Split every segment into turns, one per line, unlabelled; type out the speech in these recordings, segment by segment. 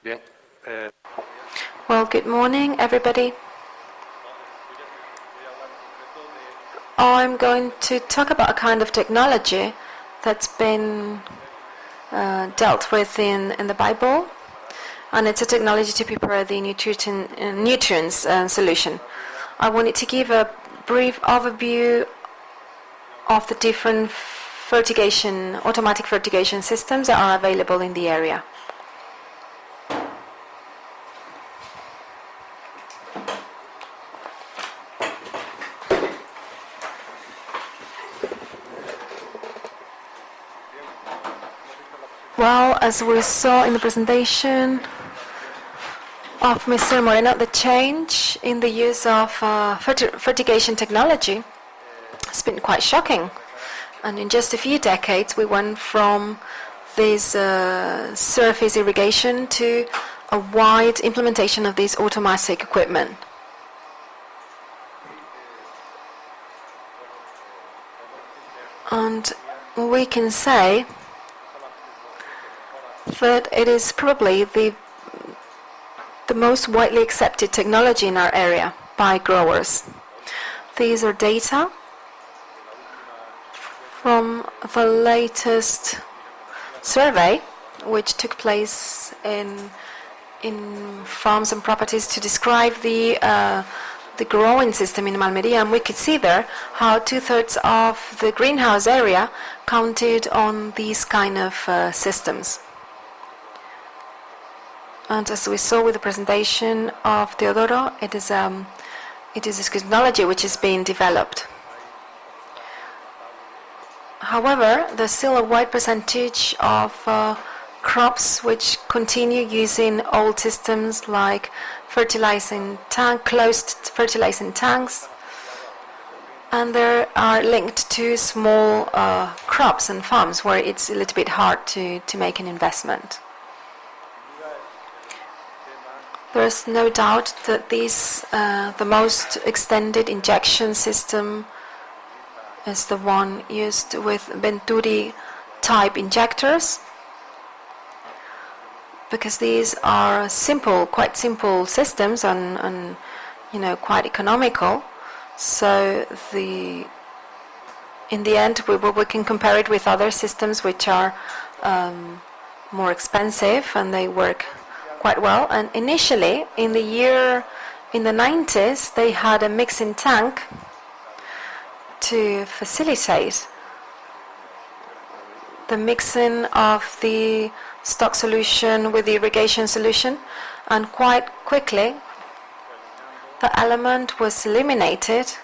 Bien.
Well, good morning, everybody. I'm going to talk about a kind of technology that's been dealt with in the Bible, and it's a technology to prepare the nutrients solution. I wanted to give a brief overview of the different automatic fertigation systems that are available in the area. Well, as we saw in the presentation of Mr. Moreno, the change in the use of fertigation technology has been quite shocking. And in just a few decades, we went from this surface irrigation to a wide implementation of this automatic equipment. And we can say that it is probably the most widely accepted technology in our area by growers. These are data from the latest survey, which took place in farms and properties to describe the growing system in Malmería, and we could see there how 2/3 of the greenhouse area counted on these kind of systems. And as we saw with the presentation of Teodoro, it is a technology which is being developed. However, there's still a wide percentage of crops which continue using old systems like closed fertilizing tanks, and they are linked to small crops and farms where it's a little bit hard to make an investment. There's no doubt that the most extended injection system is the one used with Venturi type injectors, because these are quite simple systems and quite economical. So in the end, we can compare it with other systems which are more expensive, and they work quite well. And initially, in the 90s, they had a mixing tank to facilitate the mixing of the stock solution with the irrigation solution, and quite quickly the element was eliminated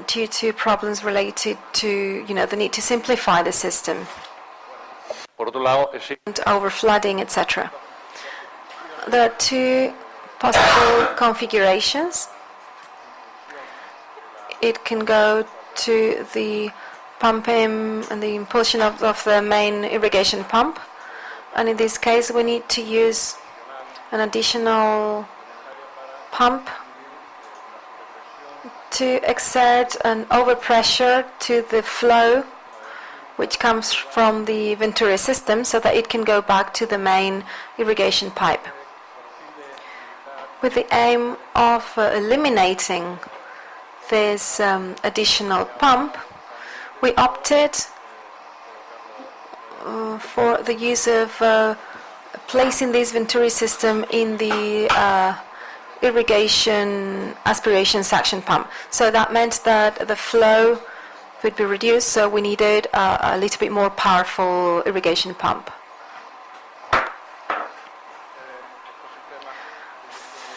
due to problems related to the need to simplify the system and overflooding, etc. There are two possible configurations. It can go to the pumping and the impulsion of the main irrigation pump, and in this case we need to use an additional pump to exert an overpressure to the flow which comes from the Venturi system, so that it can go back to the main irrigation pipe. With the aim of eliminating this additional pump, we opted for the use of placing this Venturi system in the irrigation aspiration suction pump. So that meant that the flow would be reduced, so we needed a little bit more powerful irrigation pump.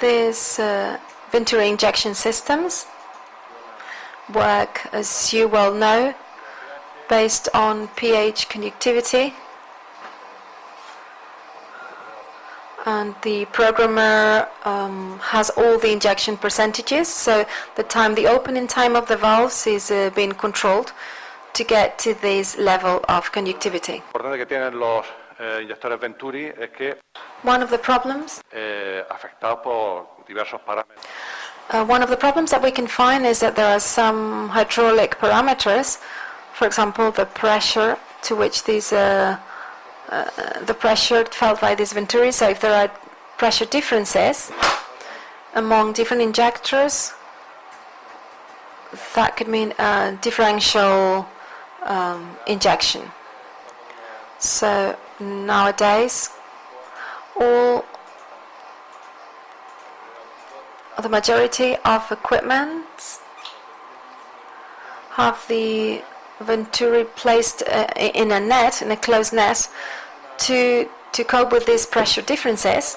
These Venturi injection systems work, as you well know, based on pH conductivity, and the programmer has all the injection percentages, so the opening time of the valves is being controlled to get to this level of conductivity. One of the problems that we can find is that there are some hydraulic parameters, for example, the pressure to which the pressure felt by this Venturi. So if there are pressure differences among different injectors, that could mean a differential injection. So nowadays, the majority of equipment have the venturi placed in a net, in a closed net, to cope with these pressure differences.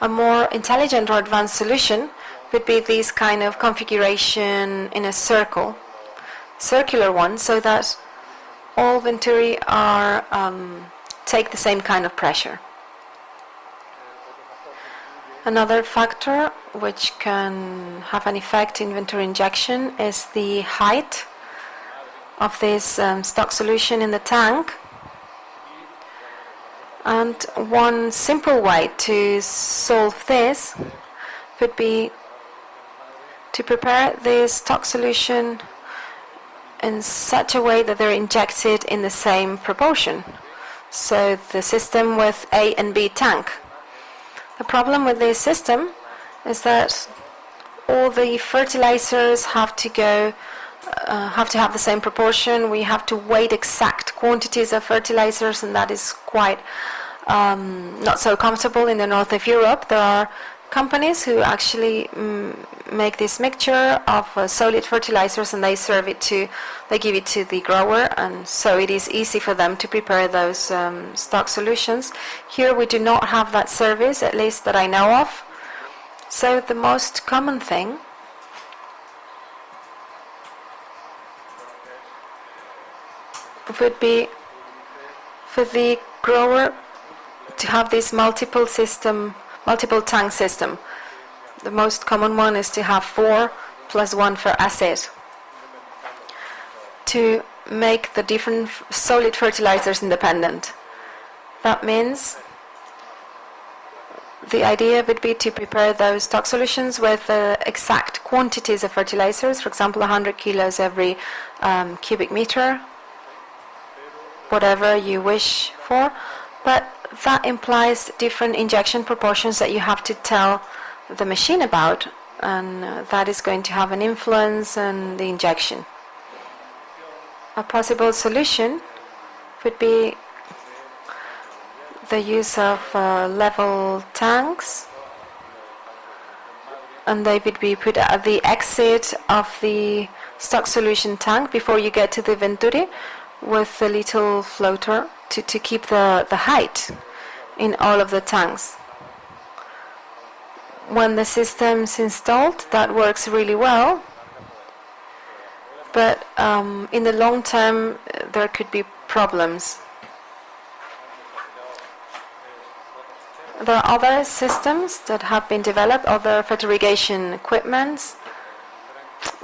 A more intelligent or advanced solution would be this kind of configuration in a circular one, so that all venturi are take the same kind of pressure. Another factor which can have an effect in venturi injection is the height of this stock solution in the tank. And one simple way to solve this would be to prepare this stock solution in such a way that they're injected in the same proportion. So the system with A and B tank. The problem with this system is that all the fertilizers have to have the same proportion. We have to weight exact quantities of fertilizers, and that is quite not so comfortable in the north of Europe. There are companies who actually make this mixture of solid fertilizers, and they give it to the grower, and so it is easy for them to prepare those stock solutions. Here we do not have that service, at least that I know of. So the most common thing would be for the grower to have this multiple tank system. The most common one is to have 4 + 1 for acid, to make the different solid fertilizers independent. That means the idea would be to prepare those stock solutions with exact quantities of fertilizers, for example 100 kilos every cubic meter, whatever you wish for, but that implies different injection proportions that you have to tell the machine about, and that is going to have an influence on the injection. A possible solution would be the use of level tanks, and they would be put at the exit of the stock solution tank before you get to the venturi, with a little floater to keep the height in all of the tanks. When the system's installed, that works really well, but in the long term there could be problems. There are other systems that have been developed, other fertigation equipments,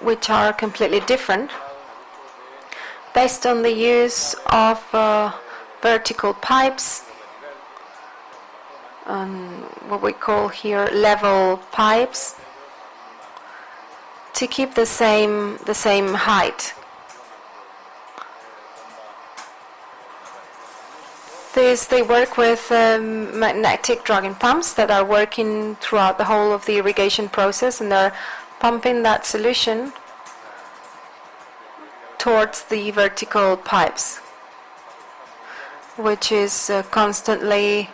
which are completely different, based on the use of vertical pipes, what we call here level pipes, to keep the same height. They work with magnetic dragging pumps that are working throughout the whole of the irrigation process, and they're pumping that solution towards the vertical pipes, which is constantly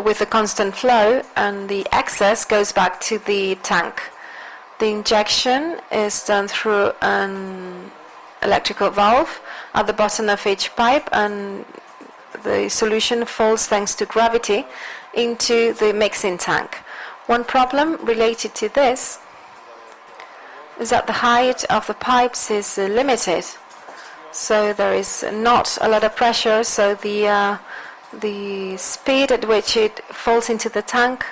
with a constant flow, and the excess goes back to the tank. The injection is done through an electrical valve at the bottom of each pipe, and the solution falls thanks to gravity into the mixing tank. One problem related to this is that the height of the pipes is limited, so there is not a lot of pressure, so the speed at which it falls into the tank,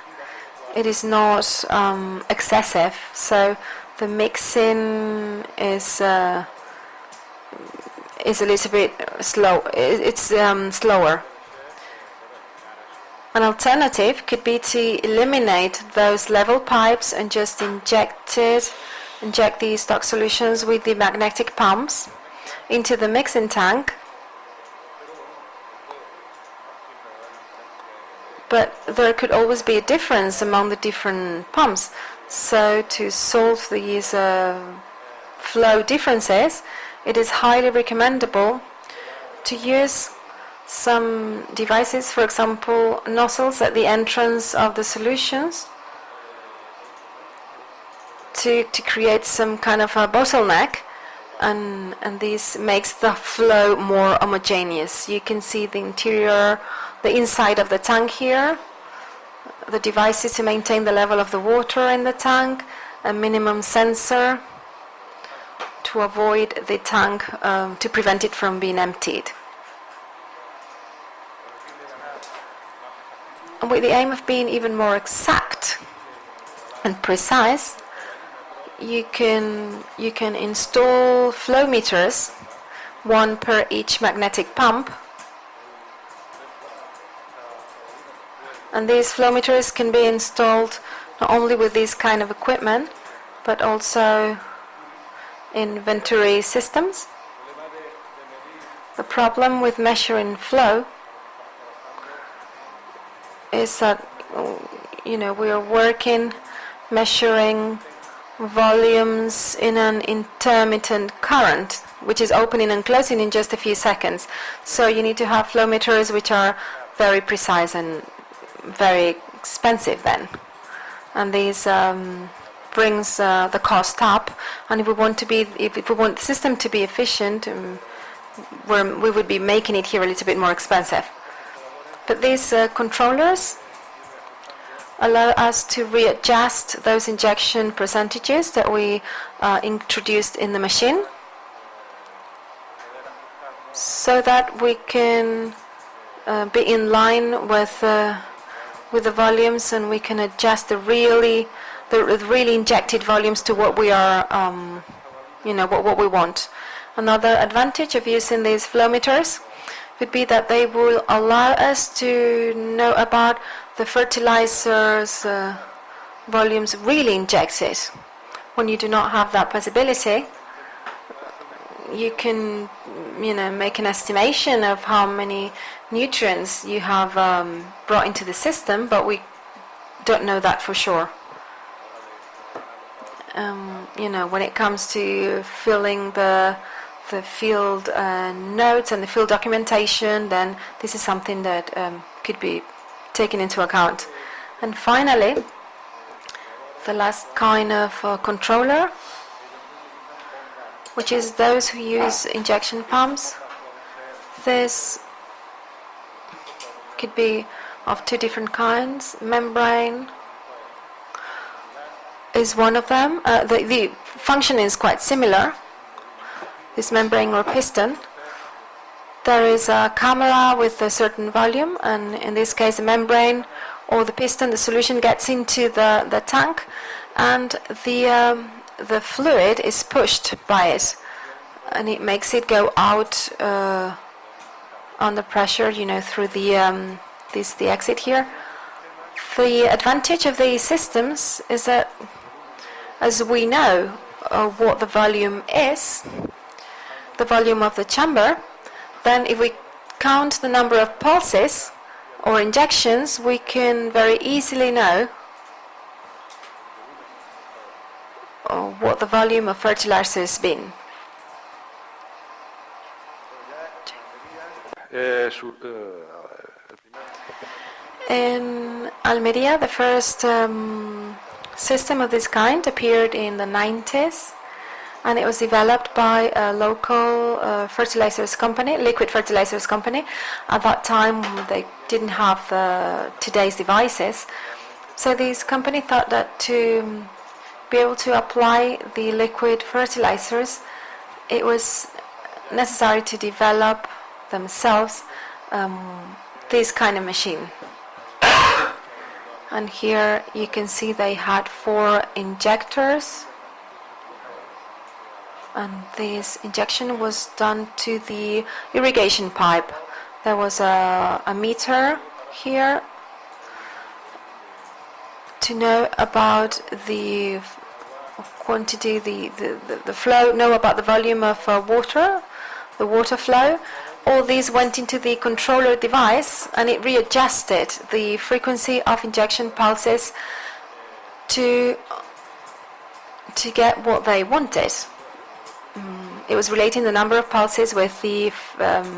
it is not excessive, so the mixing is a little bit slow. It's slower. An alternative could be to eliminate those level pipes and just inject the stock solutions with the magnetic pumps into the mixing tank, but there could always be a difference among the different pumps. So to solve these flow differences, it is highly recommendable to use some devices, for example, nozzles at the entrance of the solutions, to create some kind of a bottleneck, and this makes the flow more homogeneous. You can see the interior, the inside of the tank here, the devices to maintain the level of the water in the tank, a minimum sensor to avoid the tank, to prevent it from being emptied. And with the aim of being even more exact and precise, you can install flow meters, one per each magnetic pump. And these flow meters can be installed not only with this kind of equipment, but also in Venturi systems. The problem with measuring flow is that, we are working measuring volumes in an intermittent current, which is opening and closing in just a few seconds. So you need to have flow meters which are very precise and very expensive then. And this brings the cost up. And if we want the system to be efficient, we would be making it here a little bit more expensive. But these controllers allow us to readjust those injection percentages that we introduced in the machine, so that we can be in line with the volumes, and we can adjust the really injected volumes to what we are, what we want. Another advantage of using these flow meters would be that they will allow us to know about the fertilizer's volumes really injected. When you do not have that possibility, you can, make an estimation of how many nutrients you have brought into the system, but we don't know that for sure. When it comes to filling the field notes and the field documentation, then this is something that could be taken into account. And finally, the last kind of controller, which is those who use injection pumps. This could be of two different kinds. Membrane is one of them. The function is quite similar. This membrane or piston, there is a camera with a certain volume, and in this case the membrane or the piston, the solution gets into the tank, and the fluid is pushed by it, and it makes it go out under pressure, through the exit here. The advantage of these systems is that, as we know what the volume is, the volume of the chamber, then if we count the number of pulses or injections, we can very easily know what the volume of fertilizer has been. In Almeria, the first system of this kind appeared in the 90s, and it was developed by a local fertilizers company, liquid fertilizers company. At that time, they didn't have today's devices. So this company thought that to be able to apply the liquid fertilizers, it was necessary to develop themselves this kind of machine. And here you can see they had 4 injectors, and this injection was done to the irrigation pipe. There was a meter here to know about the quantity, the flow, know about the volume of water, the water flow, all these went into the controller device and it readjusted the frequency of injection pulses to get what they wanted. It was relating the number of pulses with the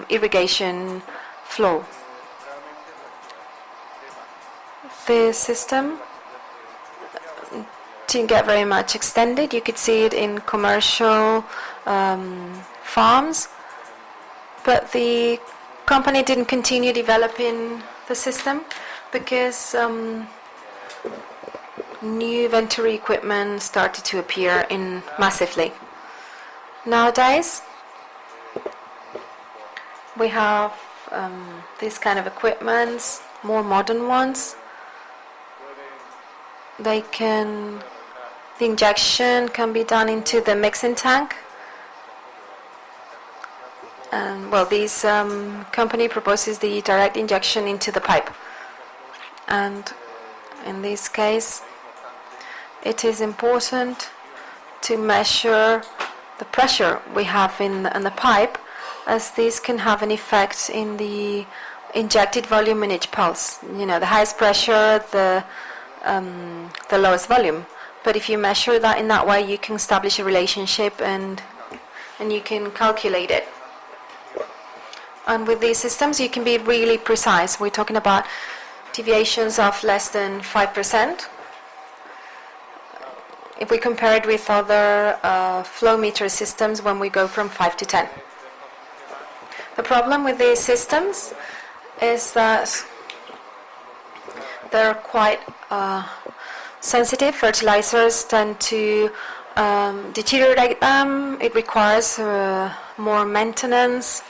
irrigation flow. The system didn't get very much extended. You could see it in commercial farms, but the company didn't continue developing the system because new Venturi equipment started to appear massively. Nowadays, we have these kind of equipments, more modern ones. The injection can be done into the mixing tank. And well, this company proposes the direct injection into the pipe. And in this case, it is important to measure the pressure we have in the pipe, as this can have an effect in the injected volume in each pulse. You know, the highest pressure, the lowest volume. But if you measure that in that way, you can establish a relationship and you can calculate it. And with these systems, you can be really precise. We're talking about deviations of less than 5%. If we compare it with other flow meter systems, when we go from 5 to 10. The problem with these systems is that they're quite sensitive. Fertilizers tend to deteriorate them. It requires more maintenance.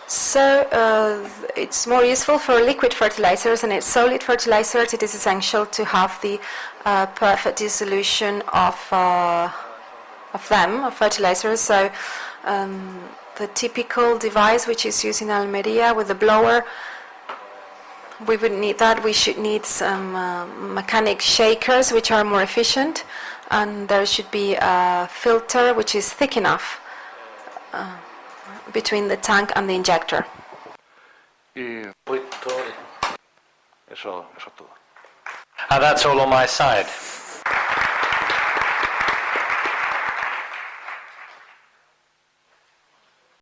So it's more useful for liquid fertilizers, and it's solid fertilizers. It is essential to have the perfect dissolution of fertilizers. So the typical device which is used in Almeria with the blower, we wouldn't need that. We should need some mechanic shakers which are more efficient, and there should be a filter which is thick enough between the tank and the injector.
That's all on my side.